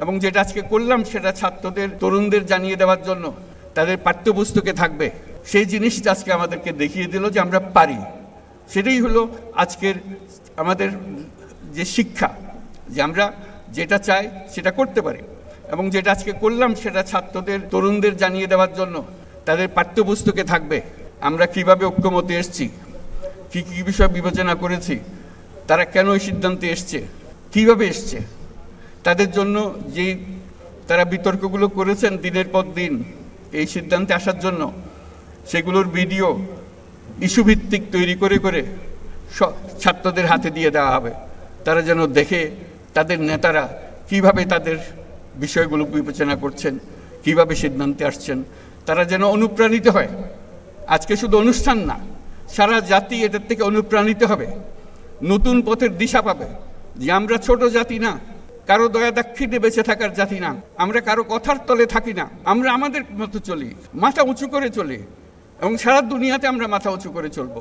এবং যেটা আজকে করলাম সেটা ছাত্রদের তরুণদের জানিয়ে দেওয়ার জন্য তাদের পাঠ্যপুস্তকে থাকবে সেই জিনিসটা আজকে আমাদেরকে দেখিয়ে দিল যে আমরা পারি। সেটাই হলো আজকের আমাদের যে শিক্ষা, যে আমরা যেটা চাই সেটা করতে পারি এবং যেটা আজকে করলাম সেটা ছাত্রদের তরুণদের জানিয়ে দেওয়ার জন্য তাদের পাঠ্যপুস্তকে থাকবে আমরা কিভাবে ঐক্যমতে এসেছি, কী কী বিষয় বিবেচনা করেছি, তারা কেন এই সিদ্ধান্তে এসছে, কিভাবে এসছে, তাদের জন্য যে তারা বিতর্কগুলো করেছেন দিনের পর দিন এই সিদ্ধান্তে আসার জন্য, সেগুলোর ভিডিও ইস্যুভিত্তিক তৈরি করে করে ছাত্রদের হাতে দিয়ে দেওয়া হবে। তারা যেন দেখে তাদের নেতারা কিভাবে তাদের বিষয়গুলো বিবেচনা করছেন, কিভাবে সিদ্ধান্তে আসছেন, তারা যেন অনুপ্রাণিত হয়। আজকে শুধু অনুষ্ঠান না, সারা জাতি এটার থেকে অনুপ্রাণিত হবে, নতুন পথের দিশা পাবে যে আমরা ছোট জাতি না, কারো দয়া দাক্ষিণ্যে বেঁচে থাকার জাতি না, আমরা কারো কথার তলে থাকি না, আমরা আমাদের মতো চলি, মাথা উঁচু করে চলি এবং সারা দুনিয়াতে আমরা মাথা উঁচু করে চলবো।